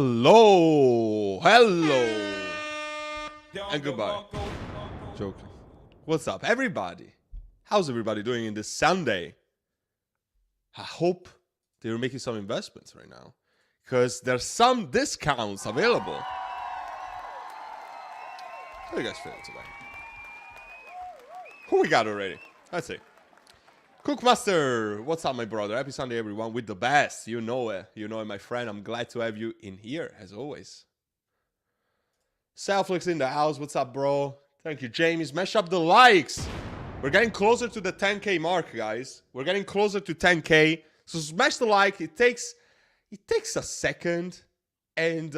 Hello, and goodbye. Joking. What's up, everybody? How's everybody doing in this Sunday? I hope they're making some investments right now, because there's some discounts available. How are you guys feeling today? Who we got already? Let's see. Cookmaster, what's up, my brother? Happy Sunday, everyone, with the best. You know it. You know it, my friend. I'm glad to have you in here, as always. Selflix in the house. What's up, bro? Thank you, Jamie. Smash up the likes. We're getting closer to the 10K mark, guys. We're getting closer to 10K. So smash the like. It takes a second. And,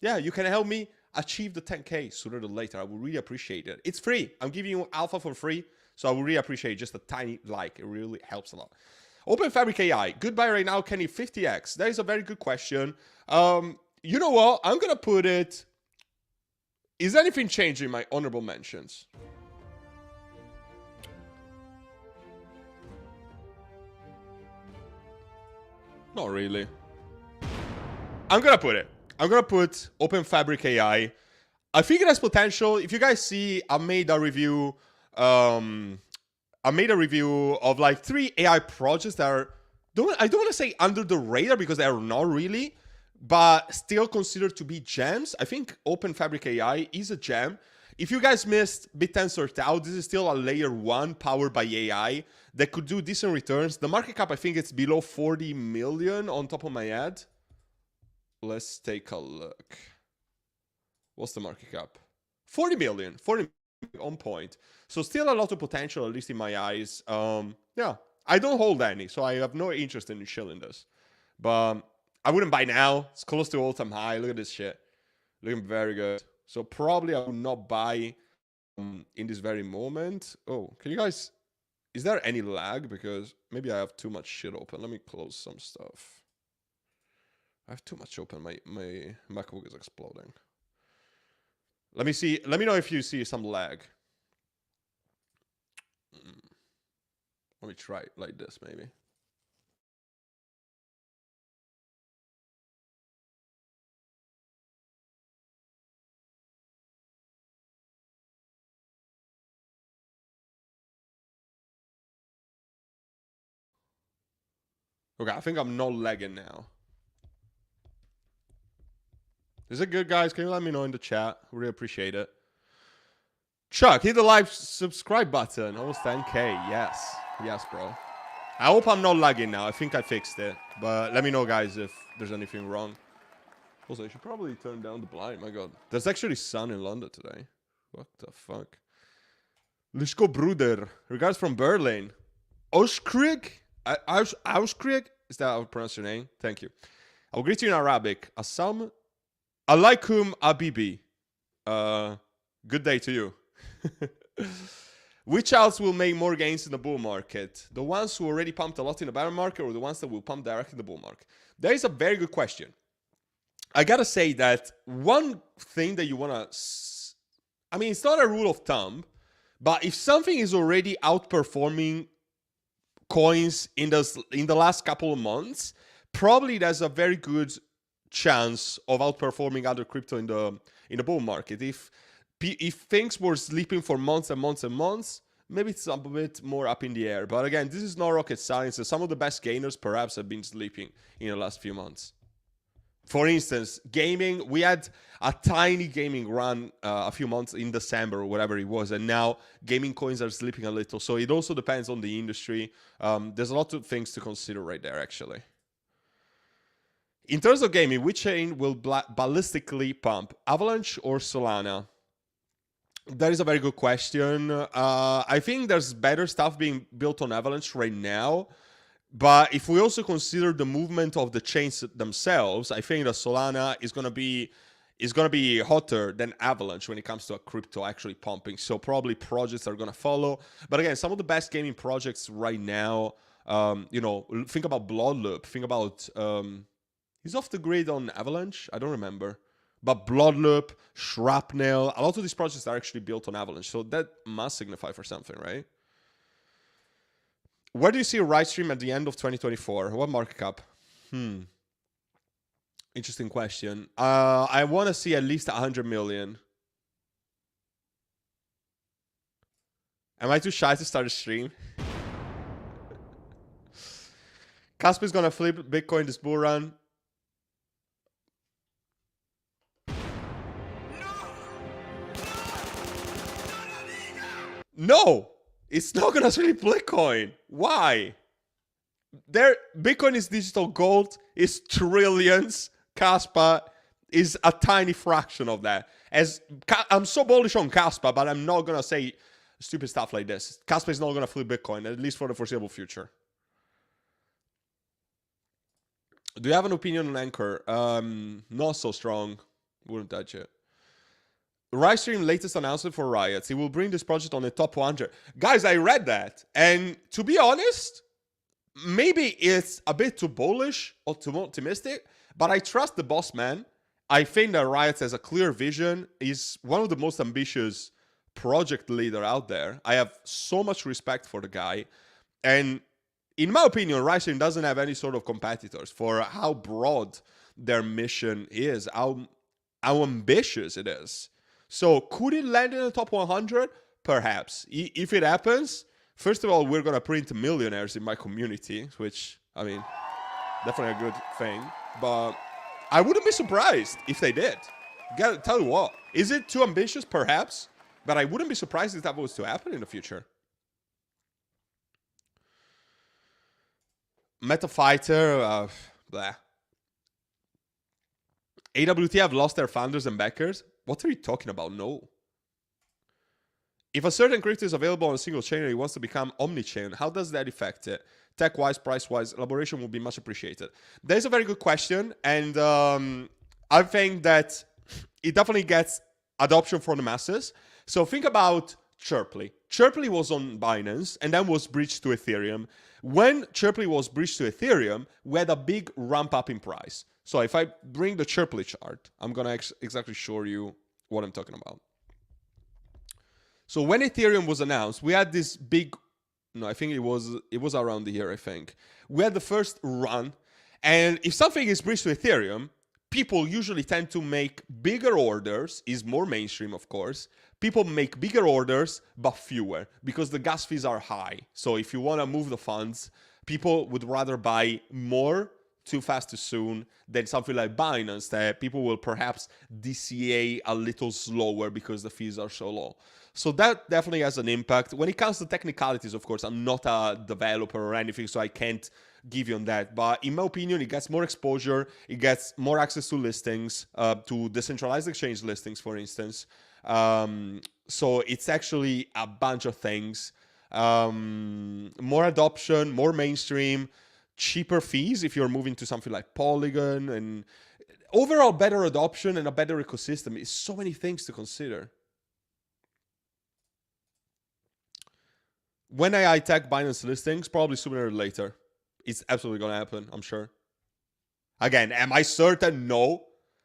yeah, you can help me achieve the 10K sooner than later. I would really appreciate it. It's free. I'm giving you alpha for free. So I would really appreciate just a tiny like. It really helps a lot. Open Fabric AI. Goodbye right now, Kenny 50x. That is a very good question. You know what? I'm going to put it... Is anything changing in my honorable mentions? Not really. I'm going to put it. I'm going to put Open Fabric AI. I think it has potential. If you guys see, I made a review... I made a review of like 3 AI projects that are, I don't want to say under the radar because they are not really, but still considered to be gems. I think Open Fabric AI is a gem. If you guys missed BitTensor Tau, this is still a layer 1 powered by AI that could do decent returns. The market cap, I think it's below 40 million on top of my head. Let's take a look. What's the market cap? 40 million. 40 million on point. So still a lot of potential, at least in my eyes. Yeah, I don't hold any, so I have no interest in shilling this. But I wouldn't buy now. It's close to all-time high. Look at this shit. Looking very good. So probably I will not buy in this very moment. Oh, can you guys... Is there any lag? Because maybe I have too much shit open. Let me close some stuff. I have too much open. My MacBook is exploding. Let me see. Let me know if you see some lag. Let me try it like this, maybe. Okay, I think I'm not lagging now. Is it good, guys? Can you let me know in the chat? Really appreciate it. Chuck, hit the like, subscribe button. Almost 10K. Yes. Yes, bro. I hope I'm not lagging now. I think I fixed it. But let me know, guys, if there's anything wrong. Also, I should probably turn down the blind. My God. There's actually sun in London today. What the fuck? Lischko Bruder. Regards from Berlin. Auskrieg? Auskrieg? Is that how I pronounce your name? Thank you. I'll greet you in Arabic. Assam alaikum abibi. Good day to you. Which alts will make more gains in the bull market? The ones who already pumped a lot in the bear market, or the ones that will pump directly in the bull market? That is a very good question. I gotta say that one thing that you wanna... I mean, it's not a rule of thumb, but if something is already outperforming coins in the last couple of months, probably there's a very good chance of outperforming other crypto in the bull market. If things were sleeping for months and months and months, maybe it's a bit more up in the air. But again, this is not rocket science. Some of the best gainers perhaps have been sleeping in the last few months. For instance, gaming, we had a tiny gaming run a few months in December or whatever it was, and now gaming coins are sleeping a little. So it also depends on the industry. There's a lot of things to consider right there, actually. In terms of gaming, which chain will ballistically pump, Avalanche or Solana? That is a very good question. I think there's better stuff being built on Avalanche right now. But if we also consider the movement of the chains themselves, I think that Solana is gonna be hotter than Avalanche when it comes to a crypto actually pumping. So probably projects are gonna follow. But again, some of the best gaming projects right now, you know, think about Bloodloop. Think about he's off the grid on Avalanche. I don't remember. But Bloodloop, Shrapnel, a lot of these projects are actually built on Avalanche. So that must signify for something, right? Where do you see a right stream at the end of 2024? What market cap? Interesting question. I want to see at least 100 million. Am I too shy to start a stream? Casper's gonna flip Bitcoin this bull run. No, it's not gonna flip Bitcoin. Why? Bitcoin is digital gold. It's trillions. Casper is a tiny fraction of that. I'm so bullish on Casper, but I'm not gonna say stupid stuff like this. Casper is not gonna flip Bitcoin, at least for the foreseeable future. Do you have an opinion on Anchor? Not so strong. Wouldn't touch it. Rivestream latest announcement for Riots. He will bring this project on the top 100. Guys, I read that. And to be honest, maybe it's a bit too bullish or too optimistic, but I trust the boss man. I think that Riots has a clear vision. He's one of the most ambitious project leader out there. I have so much respect for the guy. And in my opinion, Rivestream doesn't have any sort of competitors for how broad their mission is, how ambitious it is. So could it land in the top 100? Perhaps. If it happens, first of all, we're going to print millionaires in my community, which, I mean, definitely a good thing. But I wouldn't be surprised if they did. Gotta tell you what, is it too ambitious? Perhaps. But I wouldn't be surprised if that was to happen in the future. Meta Fighter, blah. AWT have lost their founders and backers. What are you talking about? No. If a certain crypto is available on a single chain and it wants to become omni-chain, how does that affect it? Tech-wise, price-wise, elaboration will be much appreciated. There's a very good question, and I think that it definitely gets adoption from the masses. So think about Chirply. Chirply was on Binance and then was bridged to Ethereum. When Chirply was bridged to Ethereum, we had a big ramp up in price. So if I bring the Chirply chart, I'm going to exactly show you what I'm talking about. So when Ethereum was announced, we had this big, no, I think it was around the year, I think. We had the first run. And if something is bridged to Ethereum, people usually tend to make bigger orders, is more mainstream, of course. People make bigger orders, but fewer, because the gas fees are high. So if you want to move the funds, people would rather buy more too fast too soon than something like Binance that people will perhaps DCA a little slower because the fees are so low. So that definitely has an impact. When it comes to technicalities, of course, I'm not a developer or anything, so I can't give you on that. But in my opinion, it gets more exposure, it gets more access to listings, to decentralized exchange listings, for instance. So it's actually a bunch of things. More adoption, more mainstream, cheaper fees if you're moving to something like Polygon, and overall better adoption and a better ecosystem. It's so many things to consider. When AI tag Binance listings, probably sooner or later. It's absolutely going to happen, I'm sure. Again, am I certain? No.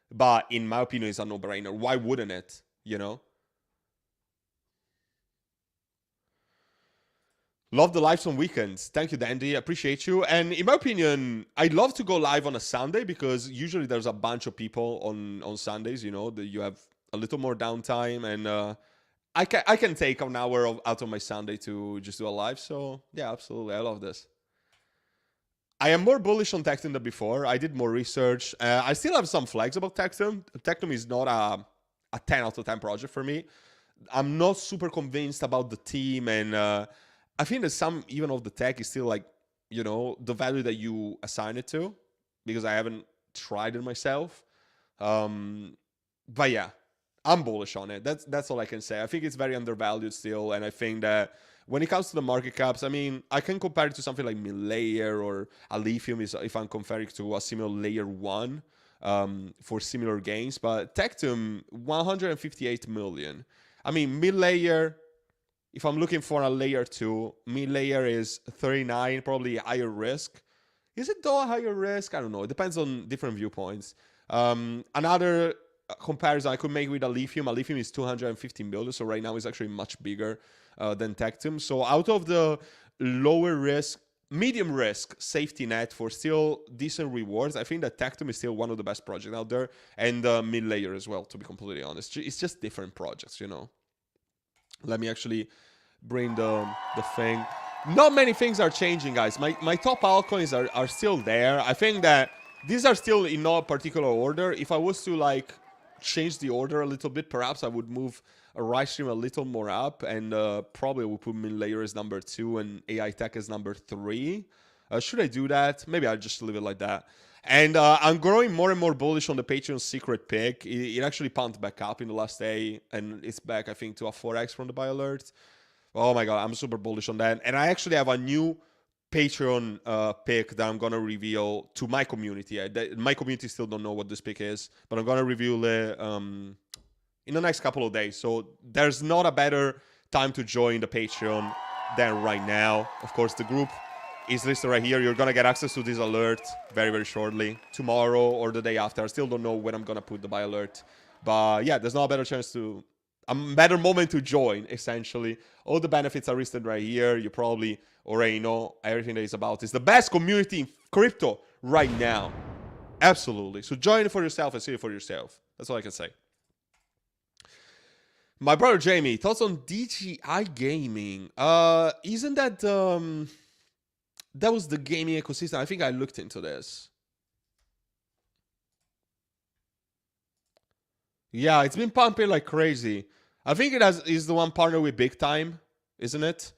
But in my opinion, it's a no-brainer. Why wouldn't it? You know? Love the lives on weekends. Thank you, Dandy. Appreciate you. And in my opinion, I'd love to go live on a Sunday because usually there's a bunch of people on Sundays, you know, that you have a little more downtime, and I can take an hour out of my Sunday to just do a live. So yeah, absolutely. I love this. I am more bullish on Tectum than before. I did more research. I still have some flags about Tectum. Tectum is not a 10 out of 10 project for me. I'm not super convinced about the team, and I think that some even of the tech is still like, you know, the value that you assign it to, because I haven't tried it myself. But yeah, I'm bullish on it. That's all I can say. I think it's very undervalued still, and I think that when it comes to the market caps, I mean, I can compare it to something like Millionaire or a Lithium if I'm comparing to a similar layer 1 for similar gains. But Tectum, 158 million. I mean, mid-layer, if I'm looking for a layer 2, mid-layer is 39, probably higher risk. Is it though a higher risk? I don't know. It depends on different viewpoints. Another comparison I could make with a Lithium is 250 million. So right now it's actually much bigger than Tectum. So out of the lower risk medium risk safety net for still decent rewards. I think that Tectum is still one of the best projects out there, and mid layer as well, to be completely honest. It's just different projects, you know. Let me actually bring the thing. Not many things are changing, guys. My top altcoins are still there. I think that these are still in no particular order. If I was to like change the order a little bit, perhaps I would move a Rystream a little more up, and probably we'll put mid layer as number 2 and AI Tech as number 3. Should I do that? Maybe I'll just leave it like that. And I'm growing more and more bullish on the Patreon secret pick. It actually pumped back up in the last day, and it's back, I think, to a 4x from the buy alert. Oh my god, I'm super bullish on that. And I actually have a new Patreon pick that I'm gonna reveal to my community. My community still don't know what this pick is, but I'm gonna reveal it in the next couple of days. So there's not a better time to join the Patreon than right now. Of course, the group is listed right here. You're gonna get access to this alert very, very shortly, tomorrow or the day after. I still don't know when I'm gonna put the buy alert, but yeah, there's no better chance to. A better moment to join, essentially. All the benefits are listed right here. You probably already know everything that is about. It's the best community in crypto right now. Absolutely. So join it for yourself and see it for yourself. That's all I can say. My brother Jamie, thoughts on DGI gaming? Isn't that that was the gaming ecosystem? I think I looked into this. Yeah, it's been pumping like crazy. I think is the one partner with Big Time, isn't it?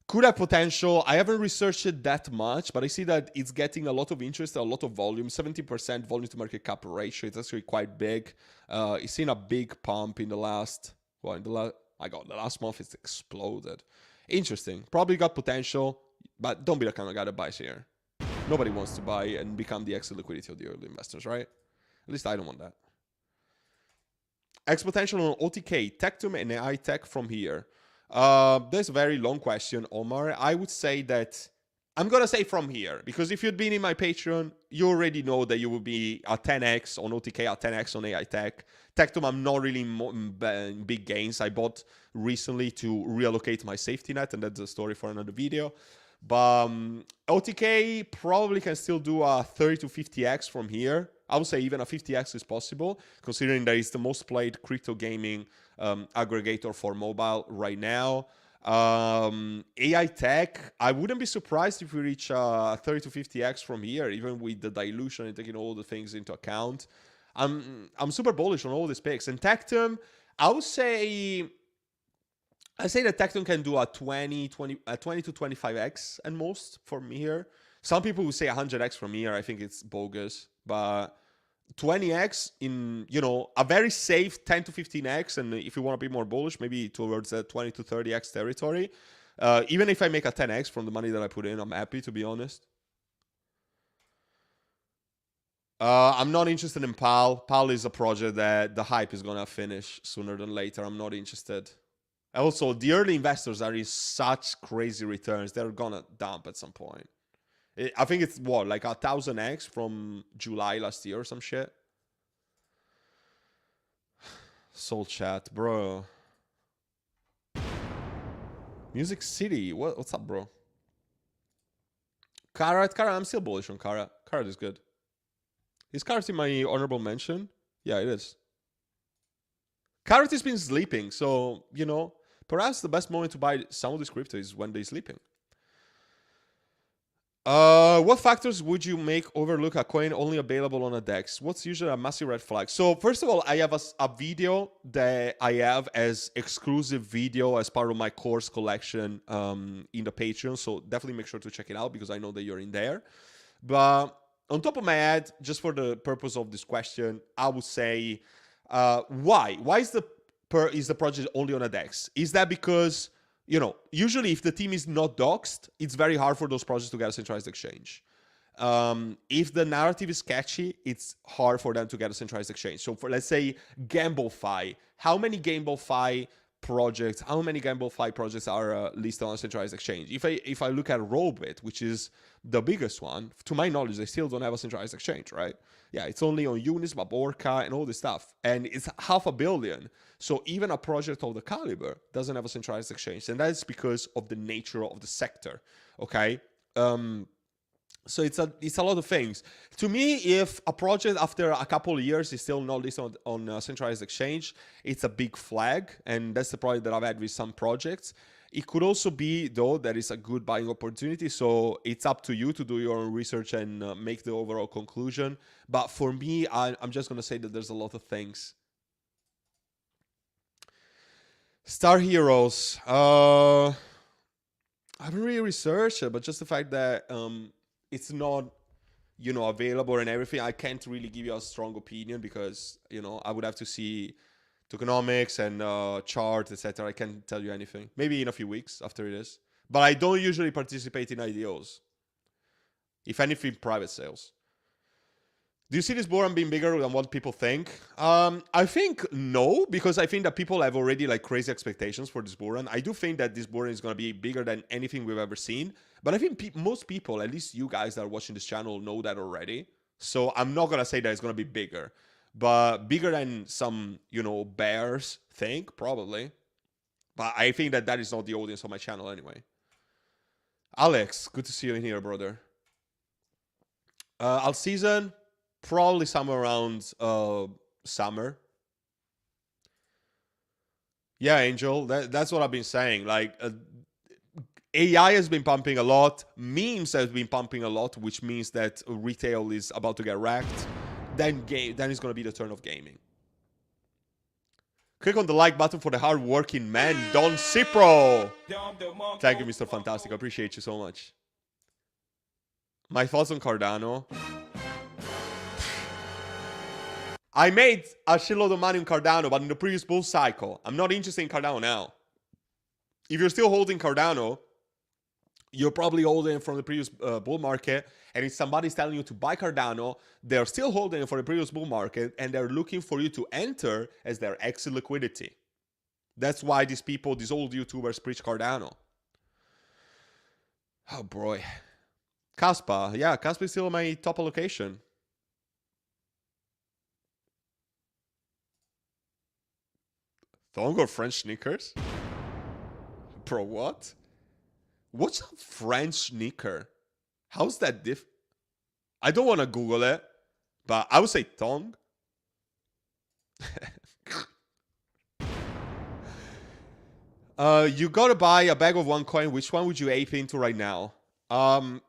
Could have potential. I haven't researched it that much, but I see that it's getting a lot of interest, a lot of volume, 70% volume to market cap ratio. It's actually quite big. It's seen a big pump in the last, the last month it's exploded. Interesting. Probably got potential, but don't be the kind of guy that buys here. Nobody wants to buy and become the exit liquidity of the early investors, right? At least I don't want that. X potential on OTK, Tectum and AI Tech from here. That's a very long question, Omar. I would say that I'm going to say from here, because if you'd been in my Patreon, you already know that you will be a 10x on OTK, a 10x on AI Tech. Tectum, I'm not really in big gains. I bought recently to reallocate my safety net, and that's a story for another video. But OTK probably can still do a 30 to 50x from here. I would say even a 50x is possible, considering that it's the most played crypto gaming aggregator for mobile right now. AI Tech, I wouldn't be surprised if we reach 30 to 50x from here, even with the dilution and taking all the things into account. I'm super bullish on all these picks. And Tectum, I say that Tectum can do a 20 to 25x at most from here. Some people will say 100x from here. I think it's bogus. But 20x in, you know, a very safe 10 to 15x. And if you want to be more bullish, maybe towards the 20 to 30x territory. Even if I make a 10x from the money that I put in, I'm happy, to be honest. I'm not interested in PAL. PAL is a project that the hype is going to finish sooner than later. I'm not interested. Also, the early investors are in such crazy returns. They're going to dump at some point. I think it's what, like 1000x from July last year or some shit. Soul Chat, bro. Music City, what's up, bro? Kara, I'm still bullish on Kara. Kara is good. Is Carrot in my honorable mention? Yeah, it is. Carrot has been sleeping, so, you know, perhaps the best moment to buy some of this crypto is when they're sleeping. What factors would you make overlook a coin only available on a DEX? What's usually a massive red flag? So first of all, I have a video that I have as exclusive video as part of my course collection in the Patreon. So definitely make sure to check it out because I know that you're in there. But on top of my head, just for the purpose of this question, I would say, why? Why is the project only on a DEX? Is that because, you know, usually if the team is not doxed, it's very hard for those projects to get a centralized exchange. If the narrative is catchy, it's hard for them to get a centralized exchange. So for, let's say, GambleFi, how many GambleFi projects are listed on a centralized exchange? If I look at Robit, which is the biggest one, to my knowledge, they still don't have a centralized exchange, right? Yeah, it's only on Uniswap, Orca, and all this stuff. And it's 500 million. So even a project of the caliber doesn't have a centralized exchange. And that's because of the nature of the sector, okay? So it's a lot of things. To me, if a project after a couple of years is still not listed on a centralized exchange, it's a big flag, and that's the problem that I've had with some projects. It could also be, though, that it's a good buying opportunity. So it's up to you to do your own research and make the overall conclusion. But for me, I'm just going to say that there's a lot of things. Star Heroes. I haven't really researched it, but just the fact that it's not, available and everything, I can't really give you a strong opinion because, I would have to see tokenomics and chart, etc. I can't tell you anything. Maybe in a few weeks after it is. But I don't usually participate in IDOs. If anything, private sales. Do you see this bull run being bigger than what people think? I think no, because I think that people have already like crazy expectations for this bull run. I do think that this bull run is going to be bigger than anything we've ever seen. But I think most people, at least you guys that are watching this channel, know that already. So I'm not going to say that it's going to be bigger. But bigger than some, bears think, probably. But I think that is not the audience of my channel anyway. Alex, good to see you in here, brother. Alt season, probably somewhere around summer. Yeah, Angel, that's what I've been saying. Like, AI has been pumping a lot. Memes have been pumping a lot, which means that retail is about to get wrecked. Then it's going to be the turn of gaming. Click on the like button for the hard-working man, Don Cipro. Thank you, Mr. Fantastic. I appreciate you so much. My thoughts on Cardano. I made a shitload of money on Cardano, but in the previous bull cycle. I'm not interested in Cardano now. If you're still holding Cardano, you're probably holding it from the previous bull market. And if somebody's telling you to buy Cardano, they're still holding it for the previous bull market, and they're looking for you to enter as their exit liquidity. That's why these people, these old YouTubers, preach Cardano. Oh, boy. Kaspa. Yeah, Kaspa is still my top allocation. Thong or French sneakers? Bro, what? What's a French sneaker? How's that diff? I don't want to Google it, but I would say thong. You gotta buy a bag of one coin. Which one would you ape into right now? You're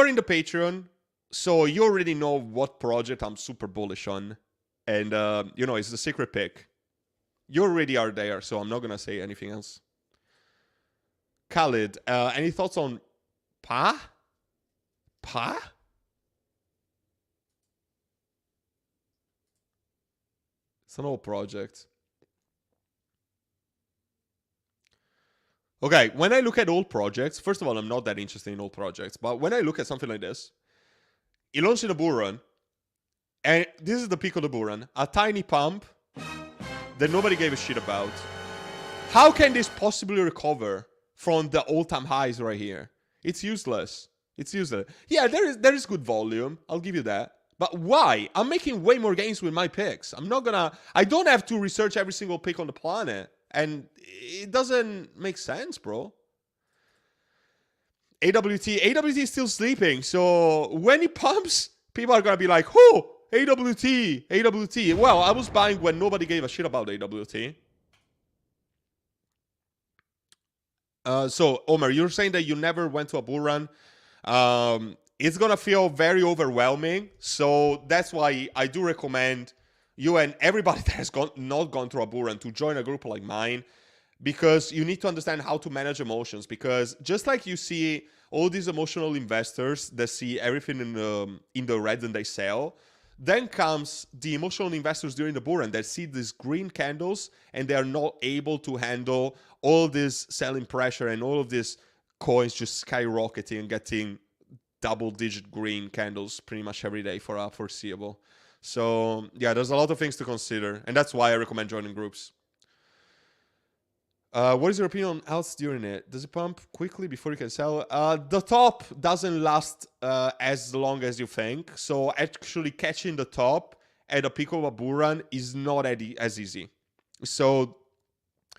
in the Patreon, so you already know what project I'm super bullish on. And, it's the secret pick. You already are there, so I'm not gonna say anything else. Khalid, any thoughts on Pa? Pa? It's an old project. Okay, when I look at old projects, first of all, I'm not that interested in old projects, but when I look at something like this, it launched in a bull run, and this is the peak of the bull run, a tiny pump that nobody gave a shit about. How can this possibly recover from the all-time highs right here? It's useless. It's useless. Yeah, there is good volume. I'll give you that. But why? I'm making way more gains with my picks. I don't have to research every single pick on the planet. And it doesn't make sense, bro. AWT is still sleeping. So when it pumps, people are going to be like, oh, AWT. Well, I was buying when nobody gave a shit about AWT. So, Omer, you're saying that you never went to a bull run. It's going to feel very overwhelming. So that's why I do recommend you and everybody that has not gone through a bull run to join a group like mine, because you need to understand how to manage emotions. Because just like you see all these emotional investors that see everything in the red and they sell, then comes the emotional investors during the bull run that see these green candles and they are not able to handle all this selling pressure and all of these coins just skyrocketing and getting double-digit green candles pretty much every day for a foreseeable. So, yeah, there's a lot of things to consider, and that's why I recommend joining groups. What is your opinion on alts during it? Does it pump quickly before you can sell? The top doesn't last as long as you think, so actually catching the top at a peak of a bull run is not as easy. So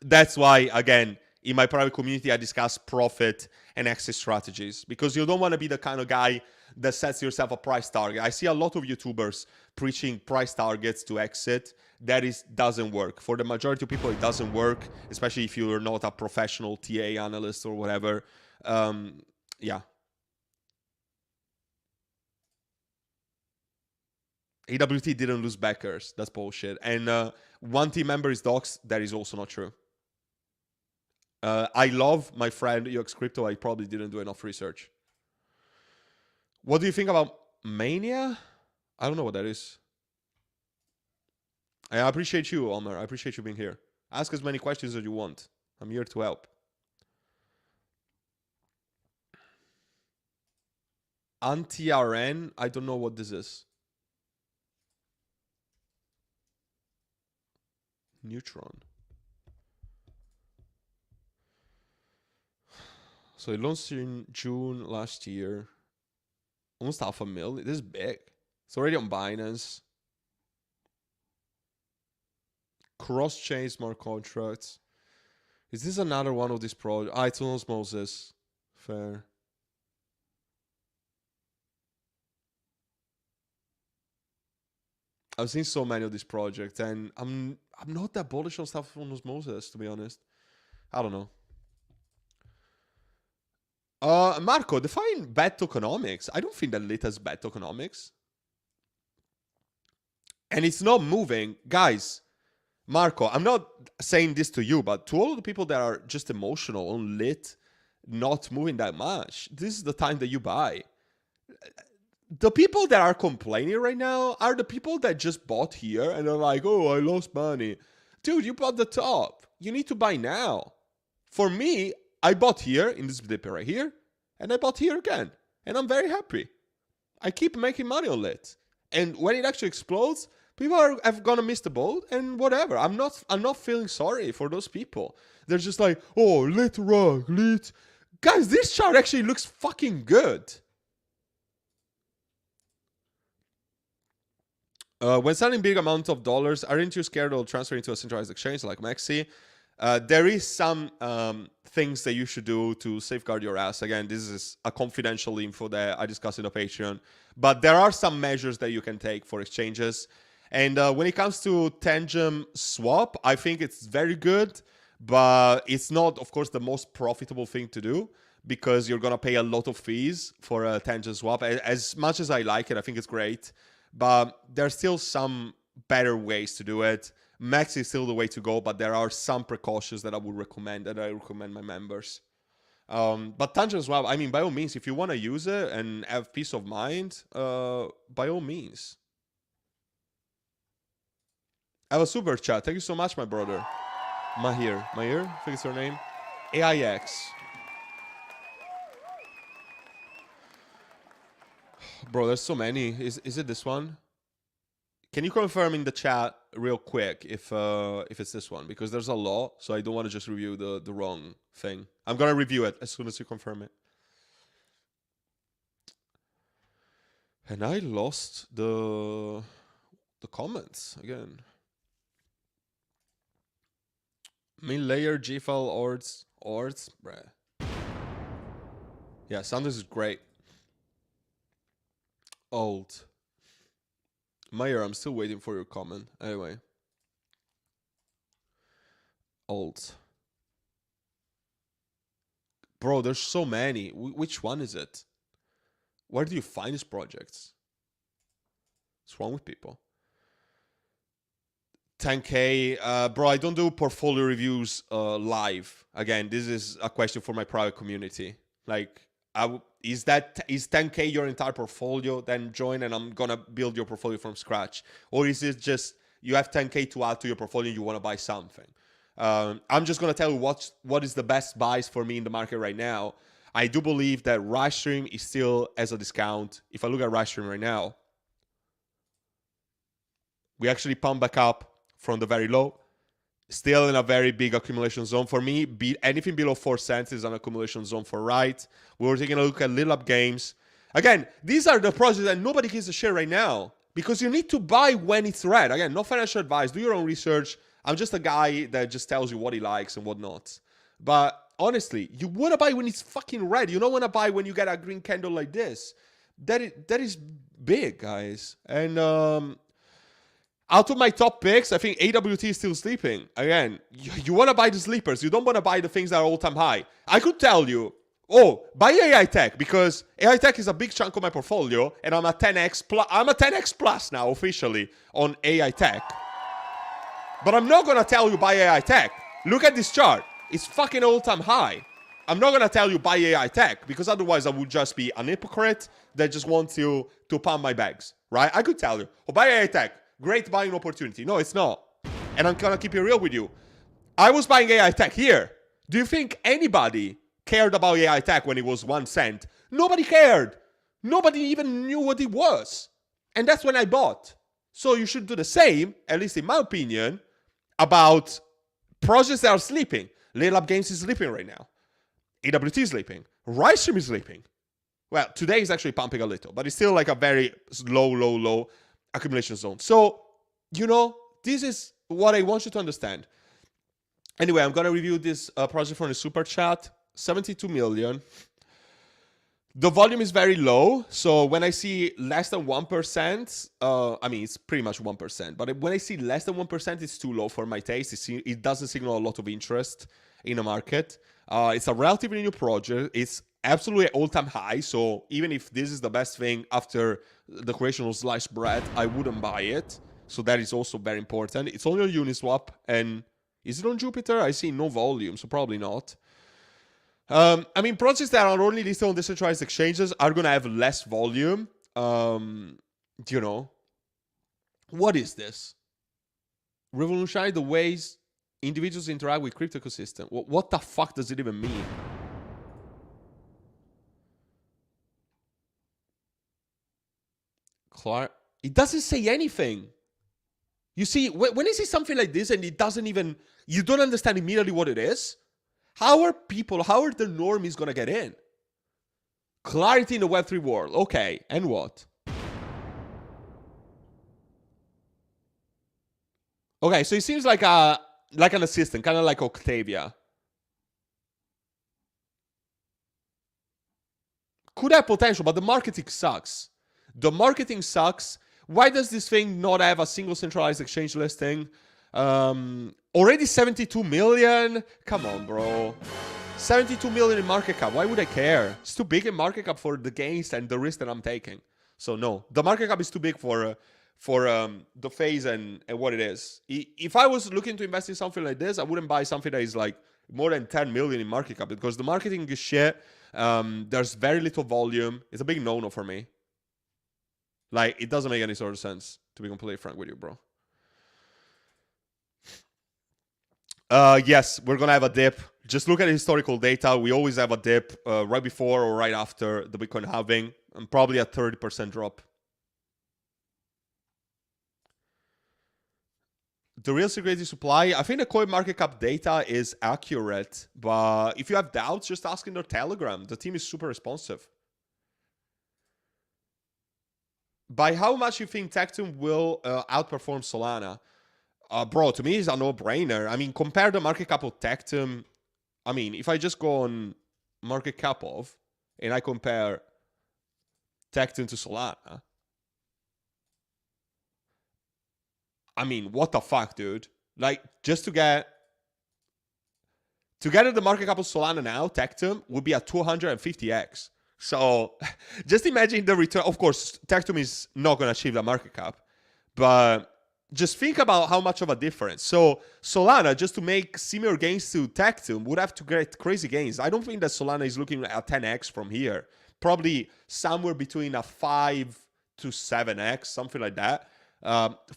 that's why, again, in my private community, I discuss profit and exit strategies, because you don't want to be the kind of guy that sets yourself a price target. I see a lot of YouTubers preaching price targets to exit. That doesn't work. For the majority of people, it doesn't work, especially if you're not a professional TA analyst or whatever. Yeah. AWT didn't lose backers. That's bullshit. And one team member is doxxed. That is also not true. I love my friend UX Crypto. I probably didn't do enough research. What do you think about Mania? I don't know what that is. I appreciate you, Omar. I appreciate you being here. Ask as many questions as you want. I'm here to help. Anti-RN? I don't know what this is. Neutron. So it launched in June last year. Almost $500,000. This is big. It's already on Binance. Cross-chain smart contracts. Is this another one of these projects? Ah, it's on Osmosis. Fair. I've seen so many of these projects, and I'm not that bullish on stuff on Osmosis, to be honest. I don't know. Marco, define bad tokenomics. I don't think that lit has bad tokenomics. And it's not moving. Guys, Marco, I'm not saying this to you, but to all the people that are just emotional on lit not moving that much, this is the time that you buy. The people that are complaining right now are the people that just bought here and are like, oh, I lost money. Dude, you bought the top. You need to buy now. For me, I bought here in this dip right here, and I bought here again. And I'm very happy. I keep making money on lit. And when it actually explodes, people are gonna miss the boat and whatever. I'm not feeling sorry for those people. They're just like, oh, lit rock, lit. Guys, this chart actually looks fucking good. When selling big amounts of dollars, aren't you scared of transferring to a centralized exchange like Maxi? There is some things that you should do to safeguard your ass. Again, this is a confidential info that I discussed in the Patreon. But there are some measures that you can take for exchanges. And when it comes to Tangem swap, I think it's very good. But it's not, of course, the most profitable thing to do, because you're going to pay a lot of fees for a Tangem swap. As much as I like it, I think it's great. But there's still some better ways to do it. Max is still the way to go, but there are some precautions that I would recommend, that I recommend my members. But Tangent Swap, I mean, by all means, if you want to use it and have peace of mind, by all means. I have a super chat. Thank you so much, my brother. Mahir, I think it's your name. AIX. Bro, there's so many. Is it this one? Can you confirm in the chat real quick if it's this one? Because there's a lot, so I don't want to just review the wrong thing. I'm gonna review it as soon as you confirm it. And I lost the comments again. Mid-layer, GFL, ords, bruh. Yeah, Sanders is great. Old. Meyer, I'm still waiting for your comment. Anyway. Old. Bro, there's so many. Which one is it? Where do you find these projects? What's wrong with people? 10K. Bro, I don't do portfolio reviews live. Again, this is a question for my private community. Like, is 10K your entire portfolio? Then join and I'm gonna build your portfolio from scratch. Or is it just you have 10K to add to your portfolio and you want to buy something? I'm just gonna tell you what is the best buys for me in the market right now. I do believe that Rashstream is still as a discount. If I look at Rashstream right now, we actually pump back up from the very low. Still in a very big accumulation zone. For me, anything below 4 cents is an accumulation zone for right. We were taking a look at Little Up Games. Again, these are the projects that nobody gives a shit right now, because you need to buy when it's red. Again, no financial advice. Do your own research. I'm just a guy that just tells you what he likes and what not. But honestly, you want to buy when it's fucking red. You don't want to buy when you get a green candle like this. That is big, guys. And out of my top picks, I think AWT is still sleeping. Again, you want to buy the sleepers. You don't want to buy the things that are all-time high. I could tell you, oh, buy AI Tech, because AI Tech is a big chunk of my portfolio, and I'm a 10x plus. I'm a 10x plus now officially on AI Tech. But I'm not gonna tell you buy AI Tech. Look at this chart. It's fucking all-time high. I'm not gonna tell you buy AI Tech, because otherwise I would just be an hypocrite that just wants you to pump my bags, right? I could tell you, oh, buy AI Tech. Great buying opportunity. No, it's not. And I'm gonna keep it real with you. I was buying AI Tech here. Do you think anybody cared about AI Tech when it was 1 cent? Nobody cared. Nobody even knew what it was. And that's when I bought. So you should do the same, at least in my opinion, about projects that are sleeping. Little Up Games is sleeping right now. AWT is sleeping. Rystream is sleeping. Well, today is actually pumping a little, but it's still like a very low accumulation zone. So, you know, this is what I want you to understand. Anyway, I'm going to review this project from the super chat. 72 million. The volume is very low. So when I see less than 1%, I mean, it's pretty much 1%. But when I see less than 1%, it's too low for my taste. It doesn't signal a lot of interest in the market. It's a relatively new project. It's absolutely all-time high. So even if this is the best thing after the creation of sliced bread, I wouldn't buy it. So that is also very important. It's only on Uniswap. And is it on Jupiter? I see no volume, so probably not. I mean, projects that are only listed on decentralized exchanges are going to have less volume. You know, what is this? Revolutionize the ways individuals interact with crypto ecosystem. What the fuck does it even mean? Clark, it doesn't say anything. You see, when I see something like this and it doesn't even, you don't understand immediately what it is. How are the normies gonna get in? Clarity in the Web3 world. Okay, and what? Okay, so it seems like an assistant, kind of like Octavia. Could have potential, but the marketing sucks. The marketing sucks. Why does this thing not have a single centralized exchange listing? Already 72 million? Come on, bro. 72 million in market cap. Why would I care? It's too big in market cap for the gains and the risk that I'm taking. So no, the market cap is too big for the phase and what it is. If I was looking to invest in something like this, I wouldn't buy something that is like more than 10 million in market cap, because the marketing is shit. There's very little volume. It's a big no-no for me. Like, it doesn't make any sort of sense, to be completely frank with you, bro. Yes, we're gonna have a dip. Just look at the historical data. We always have a dip right before or right after the Bitcoin halving, and probably a 30% drop. The real security supply, I think the coin market cap data is accurate, but if you have doubts, just ask in their Telegram. The team is super responsive. By how much you think Tectum will outperform Solana? Bro, to me, it's a no-brainer. I mean, compare the market cap of Tectum. I mean, if I just go on market cap of, and I compare Tectum to Solana, I mean, what the fuck, dude? Like, just to get at the market cap of Solana now, Tectum would be at 250x. So just imagine the return. Of course, Tectum is not going to achieve that market cap, but just think about how much of a difference. So Solana, just to make similar gains to Tectum, would have to get crazy gains. I don't think that Solana is looking at 10x from here. Probably somewhere between a 5 to 7x, something like that.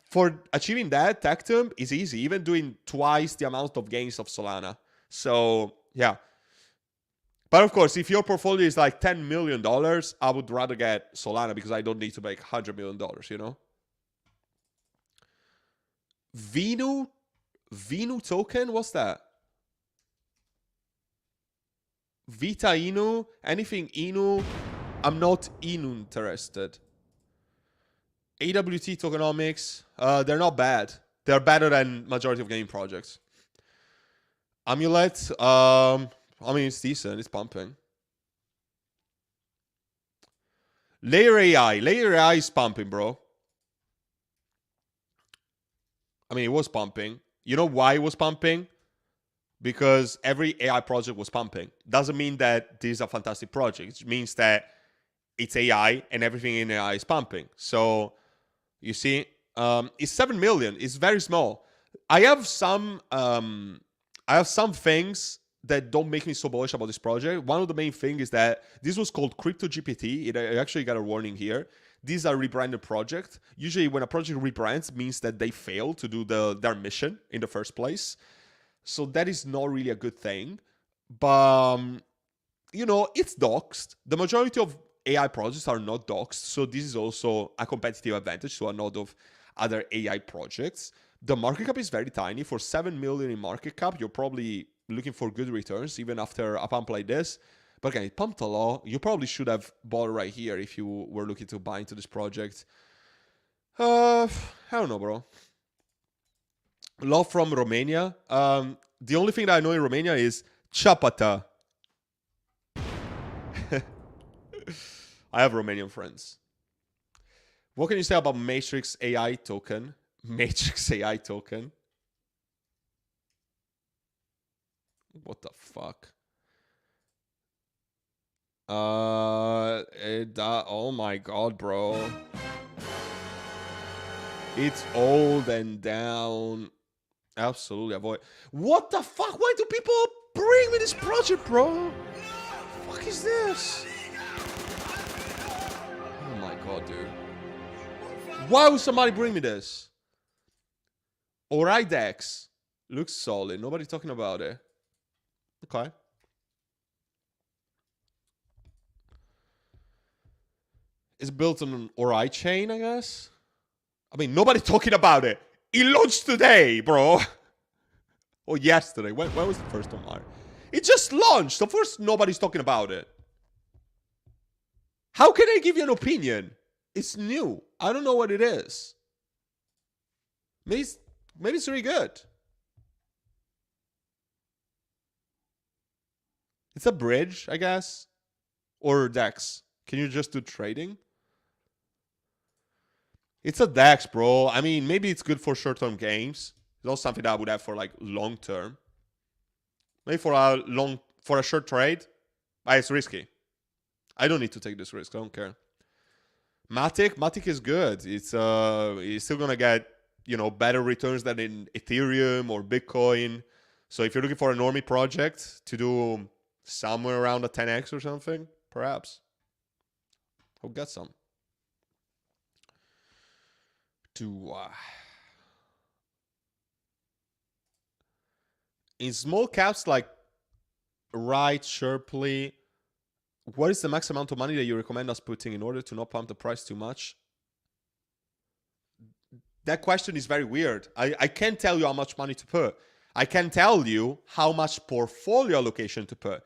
For achieving that, Tectum is easy, even doing twice the amount of gains of Solana. So, yeah. But of course, if your portfolio is like $10 million, I would rather get Solana because I don't need to make $100 million, you know? Vinu token? What's that? Vita Inu? Anything Inu? I'm not Inu interested. AWT tokenomics, they're not bad. They're better than majority of game projects. Amulet, I mean, it's decent. It's pumping. Layer AI is pumping, bro. I mean, it was pumping. You know why it was pumping? Because every AI project was pumping. Doesn't mean that this is a fantastic project. It means that it's AI and everything in AI is pumping. So you see, it's 7 million. It's very small. I have some things that don't make me so bullish about this project. One of the main things is that this was called Crypto GPT. It actually got a warning here. These are rebranded project. Usually when a project rebrands means that they fail to do their mission in the first place. So that is not really a good thing. But, it's doxed. The majority of AI projects are not doxed. So this is also a competitive advantage to a lot of other AI projects. The market cap is very tiny. For 7 million in market cap, you're probably looking for good returns even after a pump like this. But again, it pumped a lot. You probably should have bought right here if you were looking to buy into this project. I don't know, bro. Love from Romania. The only thing that I know in Romania is Chapata. I have Romanian friends. What can you say about Matrix AI token? Matrix AI token? What the fuck? Oh my god, bro. It's old and down. Absolutely avoid. What the fuck? Why do people bring me this project, bro? The fuck is this? Oh my god, dude. Why would somebody bring me this? Alright, Dex. Looks solid. Nobody's talking about it. Okay. It's built on an Ori chain, I guess. I mean, nobody's talking about it. It launched today, bro. Or yesterday. When was the first one? It just launched. Of course, nobody's talking about it. How can I give you an opinion? It's new. I don't know what it is. Maybe it's really good. It's a bridge, I guess. Or DEX. Can you just do trading? It's a DEX, bro. I mean, maybe it's good for short-term games. It's not something that I would have for like long-term. Maybe for a short trade, it's risky. I don't need to take this risk. I don't care. Matic is good. It's still gonna get better returns than in Ethereum or Bitcoin. So if you're looking for a normie project to do somewhere around a 10x or something, perhaps I'll get some. In small caps like Right, Sharply, what is the max amount of money that you recommend us putting in order to not pump the price too much? That question is very weird. I can't tell you how much money to put. I can tell you how much portfolio allocation to put.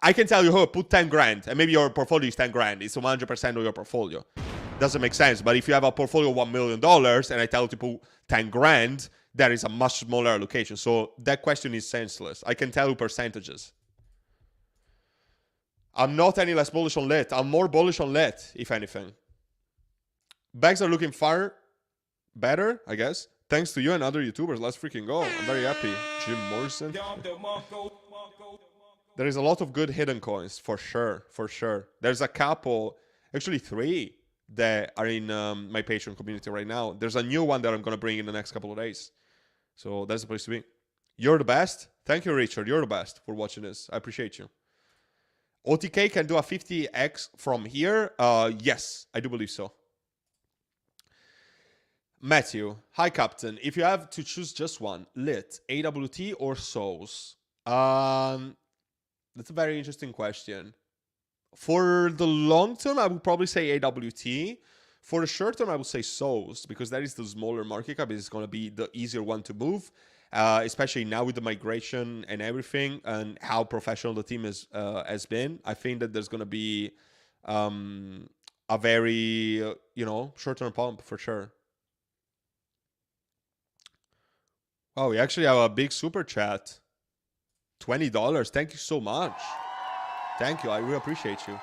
I can tell you, oh, put 10 grand, and maybe your portfolio is 10 grand. It's 100% of your portfolio. Doesn't make sense. But if you have a portfolio of $1 million and I tell you to put 10 grand, that is a much smaller allocation. So that question is senseless. I can tell you percentages. I'm not any less bullish on lit. I'm more bullish on lit, if anything. Bags are looking far better, I guess. Thanks to you and other YouTubers. Let's freaking go. I'm very happy. Jim Morrison. There is a lot of good hidden coins, for sure. For sure. There's a couple, actually 3, that are in my Patreon community right now. There's a new one that I'm going to bring in the next couple of days. So that's the place to be. You're the best. Thank you, Richard. You're the best for watching this. I appreciate you. OTK can do a 50x from here. Yes, I do believe so. Matthew, hi Captain. If you have to choose just one, lit, AWT or Souls? That's a very interesting question. For the long term, I would probably say AWT. For the short term, I would say Souls, because that is the smaller market cap. It's going to be the easier one to move, especially now with the migration and everything, and how professional the team has been. I think that there's going to be a very short-term pump for sure. Oh, we actually have a big super chat. $20. Thank you so much. Thank you. I really appreciate you.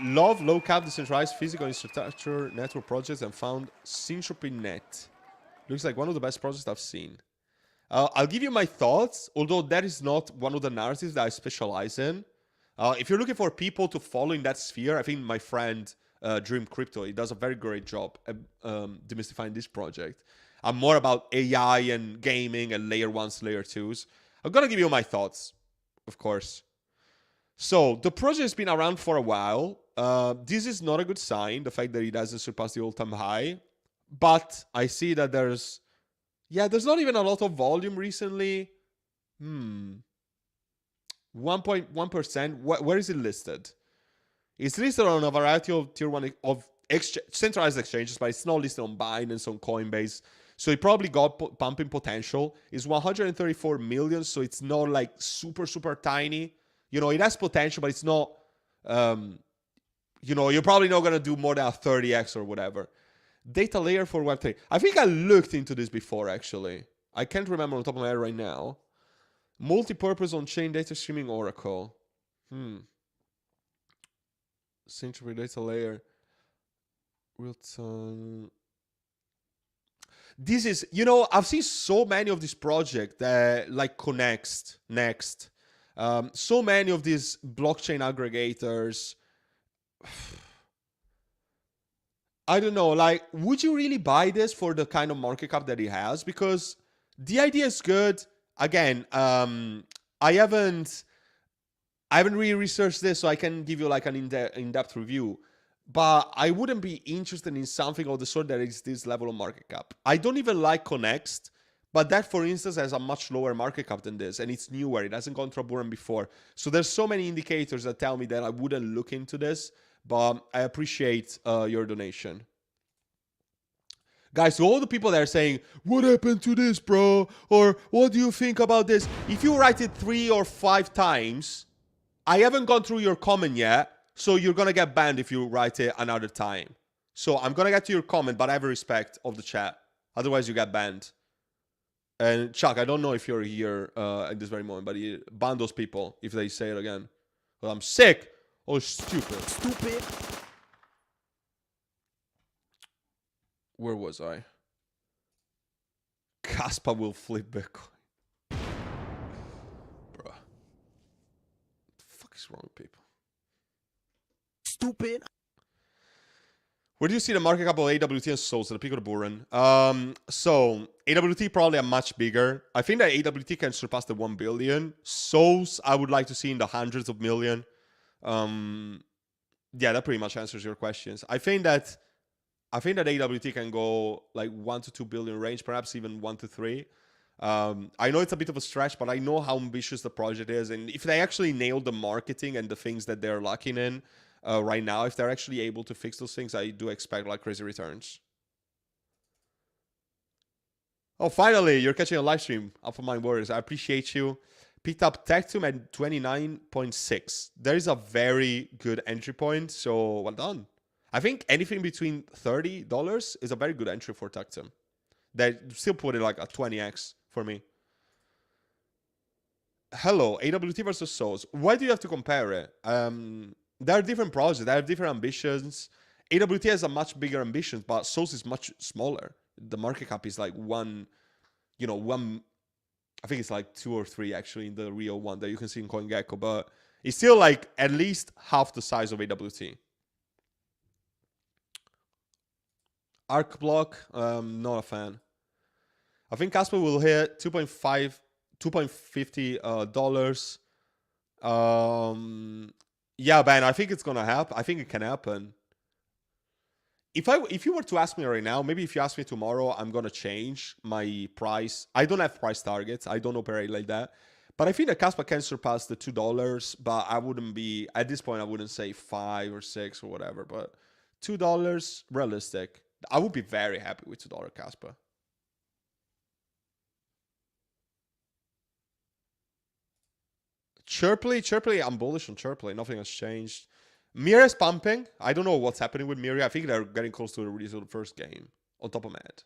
Love low cap decentralized physical infrastructure network projects and found Syntropy Net. Looks like one of the best projects I've seen. I'll give you my thoughts, although that is not one of the narratives that I specialize in. If you're looking for people to follow in that sphere, I think my friend Dream Crypto, he does a very great job at demystifying this project. I'm more about AI and gaming and layer ones, layer twos. I'm gonna give you my thoughts, of course. So the project has been around for a while. This is not a good sign, the fact that it hasn't surpassed the all-time high. But I see that there's not even a lot of volume recently. 1.1%. Where is it listed? It's listed on a variety of tier one of centralized exchanges, but it's not listed on Binance, on Coinbase. So it probably got pumping potential. It's 134 million, so it's not like super, super tiny. You know, it has potential, but it's not, you know, you're probably not going to do more than a 30x or whatever. Data layer for Web3. I think I looked into this before, actually. I can't remember on top of my head right now. Multi-purpose on-chain data streaming oracle. Syntropy data layer. Real-time. This is, you know, I've seen so many of these projects that like Connect, Next. So many of these blockchain aggregators. I don't know, like, would you really buy this for the kind of market cap that it has? Because the idea is good. Again, I haven't really researched this, so I can give you like an in-depth review. But I wouldn't be interested in something of the sort that is this level of market cap. I don't even like Connext, but that, for instance, has a much lower market cap than this, and it's newer. It hasn't gone through a bull before. So there's so many indicators that tell me that I wouldn't look into this, but I appreciate your donation. Guys, to all the people that are saying, what happened to this, bro? Or what do you think about this? If you write it 3 or 5 times, I haven't gone through your comment yet. So you're going to get banned if you write it another time. So I'm going to get to your comment, but I have a respect of the chat. Otherwise, you get banned. And Chuck, I don't know if you're here at this very moment, but ban those people if they say it again. Well, I'm sick. Oh, stupid. Stupid. Where was I? Caspa will flip Bitcoin. Bruh. What the fuck is wrong with people? Stupid. Where do you see the market cap of AWT and Souls at the peak of the bull run? So AWT probably are much bigger. I think that AWT can surpass the 1 billion. Souls, I would like to see in the hundreds of million. Yeah, that pretty much answers your questions. I think that AWT can go like 1 to 2 billion range, perhaps even 1 to 3. I know it's a bit of a stretch, but I know how ambitious the project is. And if they actually nail the marketing and the things that they're lacking in, right now, if they're actually able to fix those things, I do expect like crazy returns. Oh, finally, you're catching a live stream. Alpha Mind Warriors, I appreciate you. Picked up Tectum at 29.6. There is a very good entry point, so well done. I think anything between $30 is a very good entry for Tectum. They still put it like a 20x for me. Hello, AWT versus Souls. Why do you have to compare it? There are different projects. They have different ambitions. AWT has a much bigger ambition, but Souls is much smaller. The market cap is like one. I think it's like 2 or 3 actually in the real one that you can see in CoinGecko, but it's still like at least half the size of AWT. Arc block, not a fan. I think Casper will hit $2.50. Yeah, Ben, I think it's gonna happen. I think it can happen. If you were to ask me right now, maybe if you ask me tomorrow, I'm gonna change my price. I don't have price targets. I don't operate like that. But I think that Casper can surpass the $2, but I wouldn't be at this point. I wouldn't say 5 or 6 or whatever. But $2 realistic. I would be very happy with $2 Casper. Chirply, I'm bullish on Chirply. Nothing has changed. Mirror is pumping. I don't know what's happening with Mirror. I think they're getting close to the release of the first game. On top of that.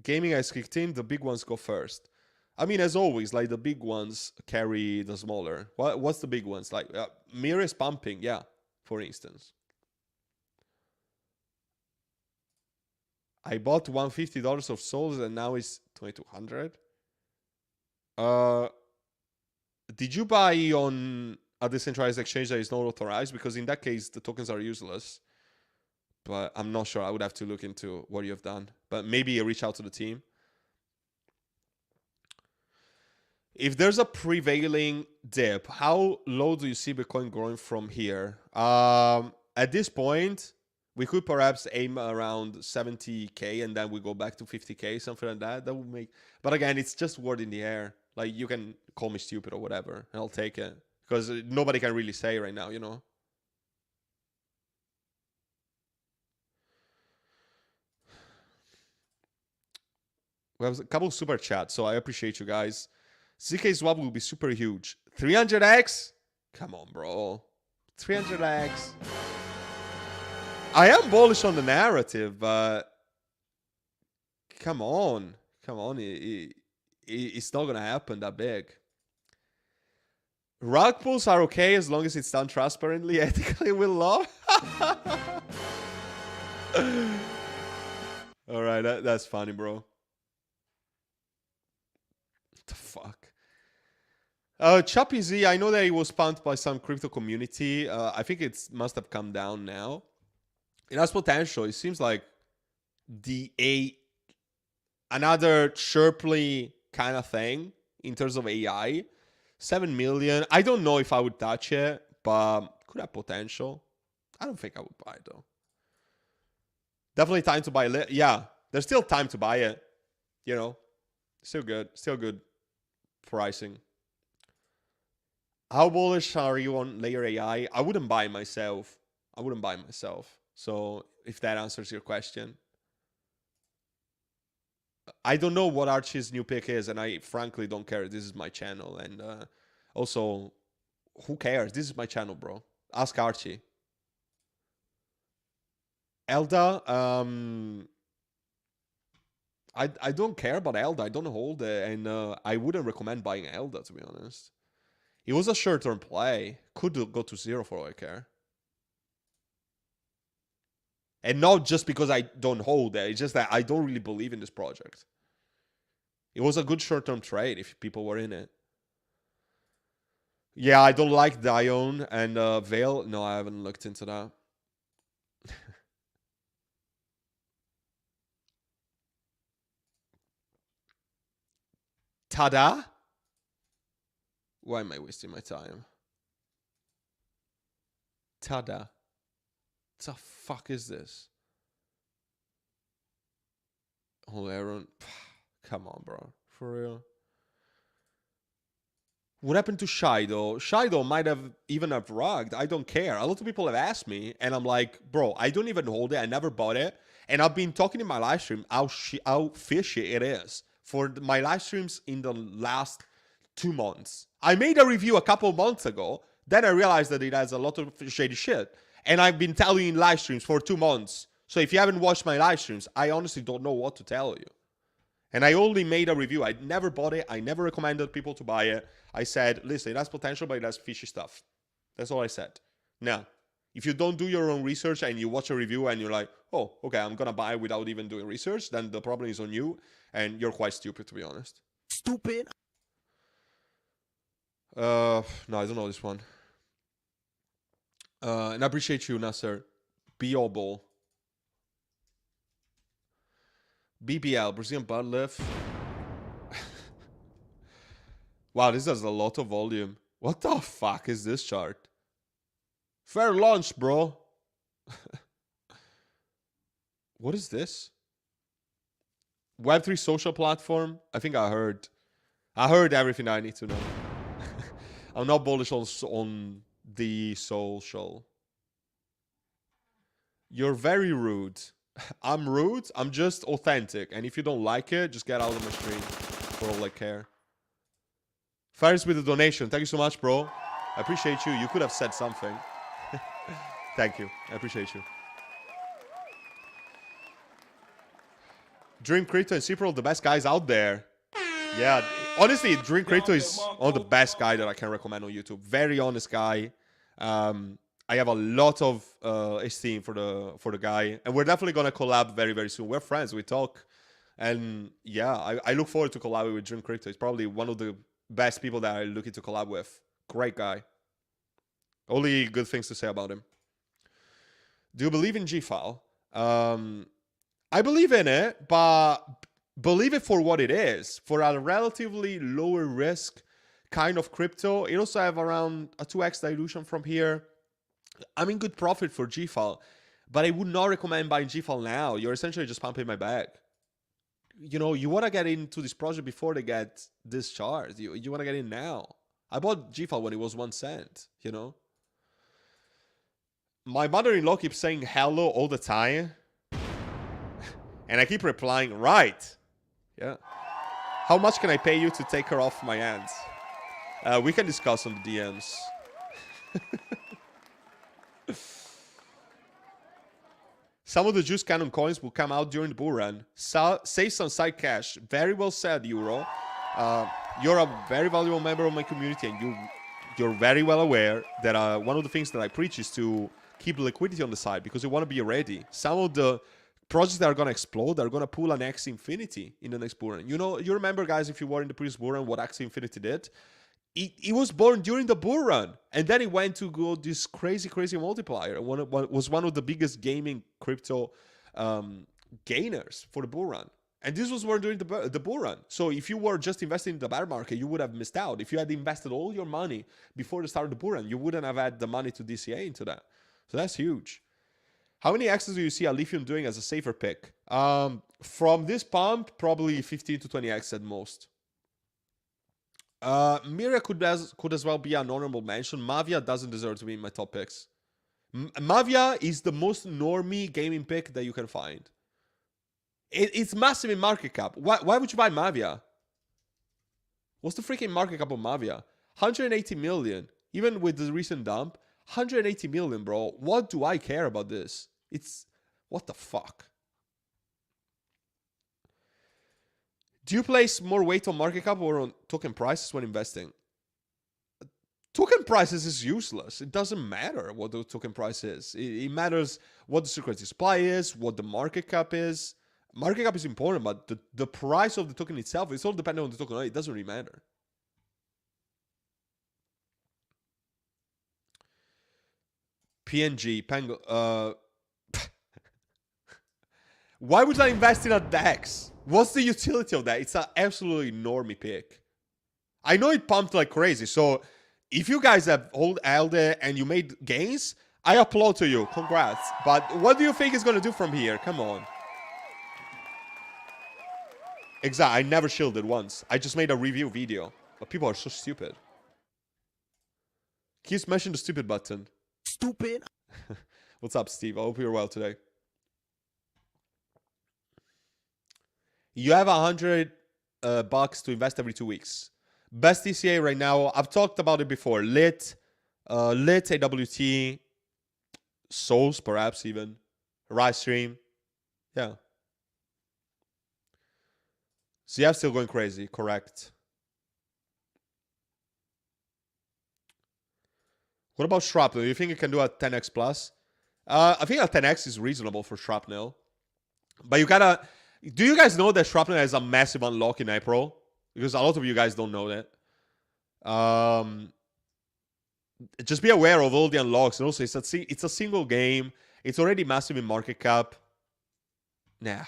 Gaming has kicked in. The big ones go first. I mean, as always, like the big ones carry the smaller. What's the big ones? Like Mirror is pumping, yeah, for instance. I bought $150 of souls and now it's 2,200. Did you buy on a decentralized exchange that is not authorized? Because in that case, the tokens are useless. But I'm not sure. I would have to look into what you have done. But maybe reach out to the team. If there's a prevailing dip, how low do you see Bitcoin growing from here? At this point, we could perhaps aim around 70K and then we go back to 50K, something like that. That would make... But again, it's just word in the air. Like, you can call me stupid or whatever, and I'll take it. Because nobody can really say right now, you know? We have a couple of super chats, so I appreciate you guys. ZK swap will be super huge. 300x? Come on, bro. 300x. I am bullish on the narrative, but come on. Come on. It's not going to happen that big. Rug pulls are okay as long as it's done transparently, ethically, with love. All right, that's funny, bro. What the fuck? Choppy Z, I know that he was pumped by some crypto community. I think it must have come down now. It has potential. It seems like another Chirply kind of thing in terms of AI. 7 million. I don't know if I would touch it, but could have potential. I don't think I would buy it though. Definitely time to buy it. Yeah, there's still time to buy it. You know, still good. Still good pricing. How bullish are you on Layer AI? I wouldn't buy myself. So if that answers your question. I don't know what Archie's new pick is, and I frankly don't care. This is my channel, and also, who cares? This is my channel, bro. Ask Archie. Elda, I don't care about Elda. I don't hold it, and I wouldn't recommend buying Elda, to be honest. It was a short-term play. Could go to zero for all I care. And not just because I don't hold it. It's just that I don't really believe in this project. It was a good short-term trade if people were in it. Yeah, I don't like Dione and Veil. No, I haven't looked into that. Tada? Why am I wasting my time? Tada. What the fuck is this? Oh, Aaron. Come on, bro. For real. What happened to Shido? Shido might have even have rugged. I don't care. A lot of people have asked me, and I'm like, bro, I don't even hold it. I never bought it. And I've been talking in my live stream how fishy it is for my live streams in the last 2 months. I made a review a couple months ago. Then I realized that it has a lot of shady shit. And I've been telling you in live streams for 2 months. So if you haven't watched my live streams, I honestly don't know what to tell you. And I only made a review. I never bought it. I never recommended people to buy it. I said, listen, it has potential, but it has fishy stuff. That's all I said. Now, if you don't do your own research and you watch a review and you're like, oh, okay, I'm going to buy without even doing research, then the problem is on you. And you're quite stupid, to be honest. Stupid. No, I don't know this one. And I appreciate you, Nasser. Biobol. BBL, Brazilian butt lift. Wow, this has a lot of volume. What the fuck is this chart? Fair launch, bro. What is this? Web3 social platform? I think I heard. I heard everything I need to know. I'm not bullish on the social. You're very rude. I'm rude. I'm just authentic. And if you don't like it, just get out of my stream. For all I care. Fires with the donation. Thank you so much, bro. I appreciate you. You could have said something. Thank you. I appreciate you. Dream Crypto and Cipro, the best guys out there. Yeah, honestly, Dream Crypto is one of the best guy that I can recommend on YouTube. Very honest guy. I have a lot of esteem for the guy, and we're definitely gonna collab very, very soon. We're friends, we talk, and yeah, I look forward to collabing with Dream Crypto. He's probably one of the best people that I'm looking to collab with. Great guy. Only good things to say about him. Do you believe in G-File? I believe in it, but believe it for what it is. For a relatively lower risk kind of crypto, it also have around a 2x dilution from here. I'm in good profit for G-File, but I would not recommend buying G-File now. You're essentially just pumping my bag. You know, you want to get into this project before they get discharged. You want to get in now. I bought G-File when it was 1 cent, you know. My mother-in-law keeps saying hello all the time. And I keep replying, right. Yeah. How much can I pay you to take her off my hands? We can discuss on the DMs. Some of the juice cannon coins will come out during the bull run. Save some side cash. Very well said, Euro. You're a very valuable member of my community, and you're very well aware that one of the things that I preach is to keep liquidity on the side because you want to be ready. Some of the projects that are going to explode are going to pull an X Infinity in the next bull run. You know, you remember, guys, if you were in the previous bull run, what X Infinity did? It was born during the bull run, and then it went to go this crazy multiplier. It was one of the biggest gaming crypto gainers for the bull run. And this was born during the bull run. So if you were just investing in the bear market, you would have missed out. If you had invested all your money before the start of the bull run, you wouldn't have had the money to DCA into that. So that's huge. How many X's do you see a lithium doing as a safer pick? From this pump, probably 15 to 20 X at most. Miria could as well be an honorable mention. Mavia doesn't deserve to be in my top picks. Mavia is the most normie gaming pick that you can find. It's massive in market cap. Why would you buy Mavia? What's the freaking market cap of Mavia? 180 million. Even with the recent dump, 180 million, bro. What do I care about this? It's... what the fuck? Do you place more weight on market cap or on token prices when investing? Token prices is useless. It doesn't matter what the token price is. It matters what the security supply is, what the market cap is. Market cap is important, but the price of the token itself, it's all dependent on the token. It doesn't really matter. PNG, Pango. Why would I invest in a DEX? What's the utility of that? It's an absolutely normie pick. I know it pumped like crazy, so if you guys have held it and you made gains, I applaud to you. Congrats. But what do you think it's going to do from here? Come on. Exactly. I never shielded once. I just made a review video. But people are so stupid. Keep smashing the stupid button. Stupid. What's up, Steve? I hope you're well today. You have $100 to invest every 2 weeks. Best DCA right now, I've talked about it before. Lit, AWT, Souls, perhaps even. Rise Stream. Yeah. ZF still going crazy, correct. What about Shrapnel? Do you think it can do a 10x plus? I think a 10x is reasonable for Shrapnel. But you gotta... Do you guys know that Shrapnel has a massive unlock in April? Because a lot of you guys don't know that. Just be aware of all the unlocks. And also, it's a single game. It's already massive in market cap. Nah.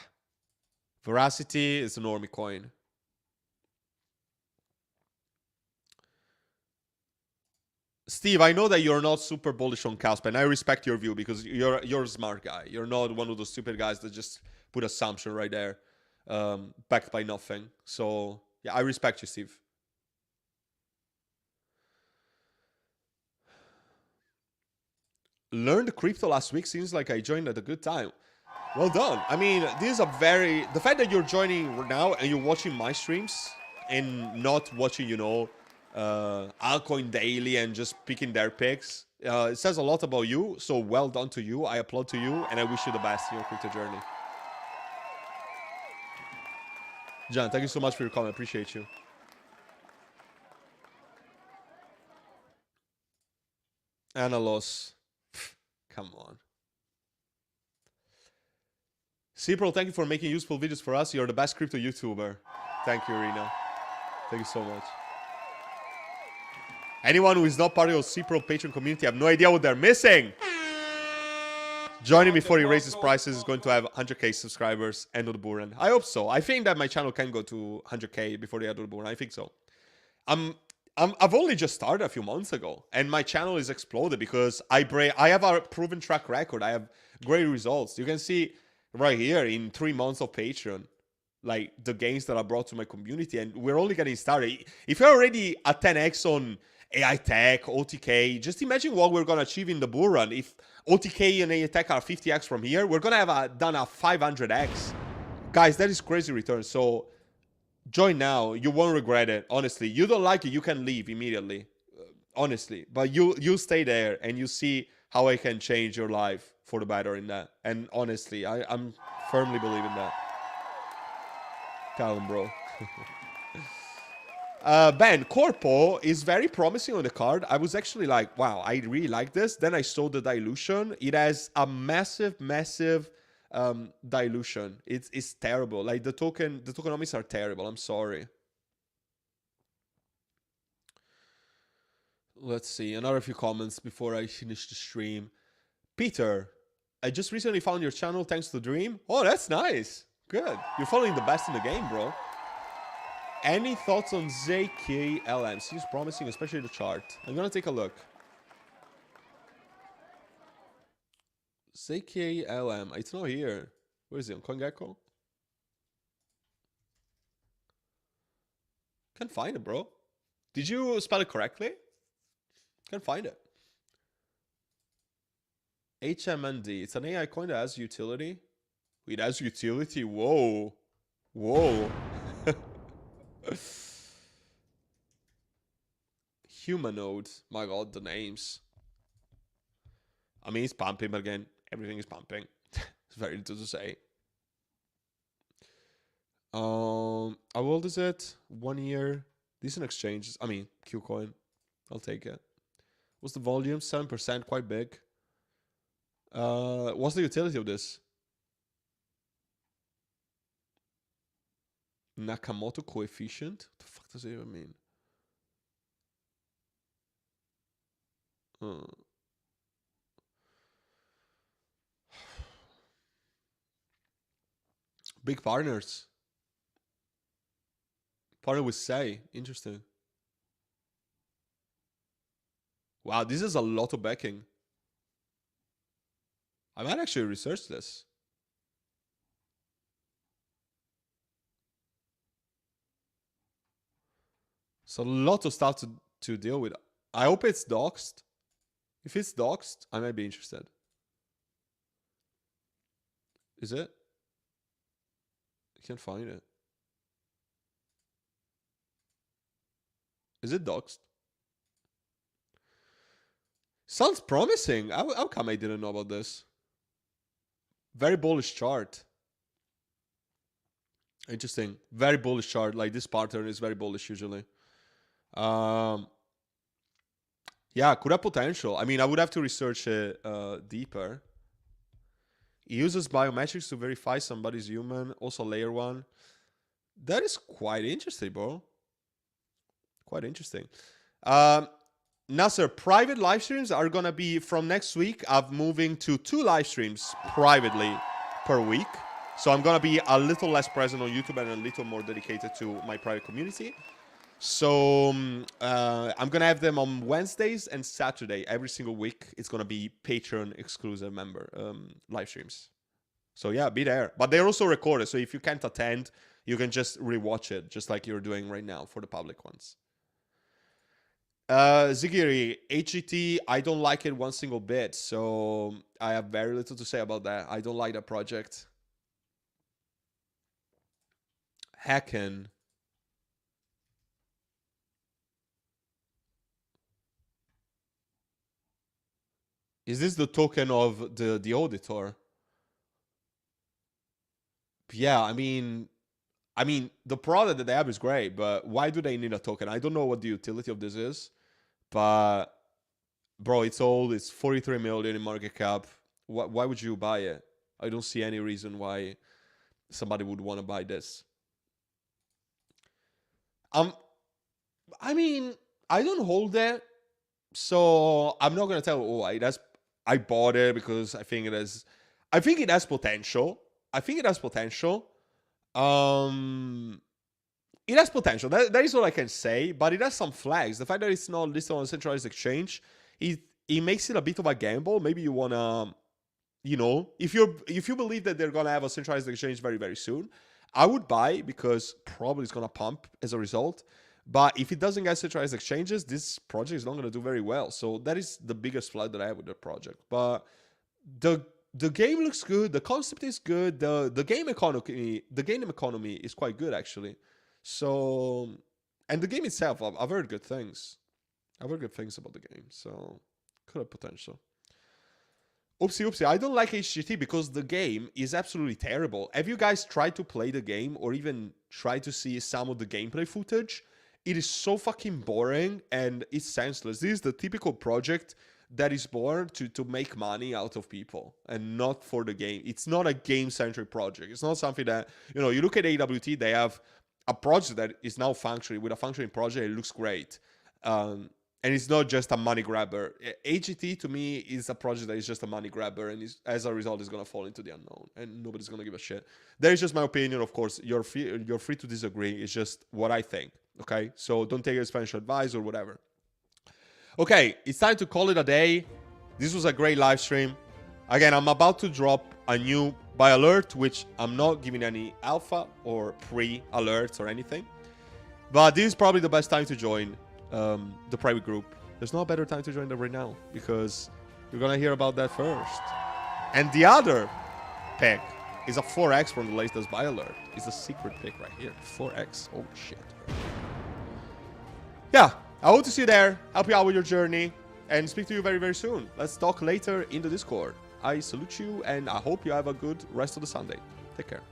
Veracity is a normie coin. Steve, I know that you're not super bullish on Casper, and I respect your view because you're a smart guy. You're not one of those stupid guys that just put assumption right there, backed by nothing. So yeah, I respect you, Steve. Learned crypto last week. Seems like I joined at a good time. Well done. I mean, this is a very... The fact that you're joining now and you're watching my streams and not watching, you know, Altcoin Daily and just picking their picks, it says a lot about you. So well done to you. I applaud to you and I wish you the best in your crypto journey. John, thank you so much for your comment. Appreciate you. Analos. Come on. Cipro, thank you for making useful videos for us. You're the best crypto YouTuber. Thank you, Irina. Thank you so much. Anyone who is not part of your Cipro Patreon community, I have no idea what they're missing. Joining before he raises prices is going to have 100k subscribers, end of the bull run. I hope so. I think that my channel can go to 100k before the end of the bull run. I think so. I've only just started a few months ago, and my channel is exploded because I have a proven track record. I have great results. You can see right here in 3 months of Patreon, like the gains that I brought to my community, and we're only getting started. If you're already at 10x on AI Tech, OTK, just imagine what we're going to achieve in the bull run. If OTK and AI Tech are 50x from here, we're going to have done a 500x. Guys, that is crazy return. So join now. You won't regret it. Honestly, you don't like it, you can leave immediately. Honestly, but you stay there and you see how I can change your life for the better in that. And honestly, I'm firmly believing that. Callum, bro. Ben, Corpo is very promising on the card. I was actually like, wow, I really like this. Then I saw the dilution. It has a massive dilution. It's terrible. Like the tokenomics are terrible. I'm sorry. Let's see, another few comments before I finish the stream. Peter, I just recently found your channel thanks to Dream. Oh, that's nice. Good. You're following the best in the game, bro. Any thoughts on ZKLM? Seems promising, especially the chart. I'm gonna take a look. ZKLM. It's not here. Where is it? On CoinGecko? Can't find it, bro. Did you spell it correctly? Can't find it. HMND. It's an AI coin that has utility. It has utility? Whoa. Whoa. Humanoid. My god, the names. I mean, it's pumping, but again, everything is pumping. It's very little to say. How old is it? 1 year. Decent exchanges. I mean, Qcoin. I'll take it. What's the volume? 7%, quite big. What's the utility of this? Nakamoto coefficient? What the fuck does it even mean? Big partners. Partner with Say. Interesting. Wow, this is a lot of backing. I might actually research this. It's a lot of stuff to deal with. I hope it's doxed. If it's doxed, I might be interested. Is it? I can't find it. Is it doxed? Sounds promising. How come I didn't know about this? Very bullish chart. Interesting. Very bullish chart. Like this pattern is very bullish usually. Yeah, could have potential. I mean, I would have to research it deeper. It uses biometrics to verify somebody's human. Also layer 1. That is quite interesting, bro. Quite interesting. Nasser, private live streams are going to be from next week. I'm moving to 2 live streams privately per week. So I'm going to be a little less present on YouTube and a little more dedicated to my private community. So I'm going to have them on Wednesdays and Saturday every single week. It's going to be Patreon exclusive member live streams. So yeah, be there. But they're also recorded. So if you can't attend, you can just rewatch it, just like you're doing right now for the public ones. Zigiri, HGT, I don't like it one single bit. So I have very little to say about that. I don't like that project. Hacken. Is this the token of the auditor? Yeah, I mean, I mean, the product that they have is great, but why do they need a token? I don't know what the utility of this is, but bro, it's old. It's 43 million in market cap. Why would you buy it? I don't see any reason why somebody would want to buy this. I mean, I don't hold it, so I'm not gonna tell. Oh, I bought it because I think it has. I think it has potential. I think it has potential. It has potential. That is all I can say. But it has some flags. The fact that it's not listed on a centralized exchange, it makes it a bit of a gamble. Maybe you wanna, you know, if you believe that they're gonna have a centralized exchange very, very soon, I would buy, because probably it's gonna pump as a result. But if it doesn't get centralized exchanges, this project is not gonna do very well. So that is the biggest flag that I have with the project. But the game looks good. The concept is good. The game economy is quite good, actually. So, and the game itself, I've heard good things. I've heard good things about the game. So could have potential. Oopsie. I don't like HGT because the game is absolutely terrible. Have you guys tried to play the game or even tried to see some of the gameplay footage? It is so fucking boring and it's senseless. This is the typical project that is born to make money out of people and not for the game. It's not a game-centric project. It's not something that, you know, you look at AWT, they have a project that is now functioning. With a functioning project, it looks great. And it's not just a money grabber. AGT, to me, is a project that is just a money grabber, and as a result, is going to fall into the unknown, and nobody's going to give a shit. That is just my opinion, of course. You're free to disagree. It's just what I think, okay? So don't take it as financial advice or whatever. Okay, it's time to call it a day. This was a great live stream. Again, I'm about to drop a new buy alert, which I'm not giving any alpha or pre-alerts or anything. But this is probably the best time to join the private group. There's no better time to join them right now, because you're going to hear about that first. And the other pick is a 4x from the latest buy alert. It's a secret pick right here. 4x. Oh, shit. Yeah. I hope to see you there, help you out with your journey, and speak to you very, very soon. Let's talk later in the Discord. I salute you, and I hope you have a good rest of the Sunday. Take care.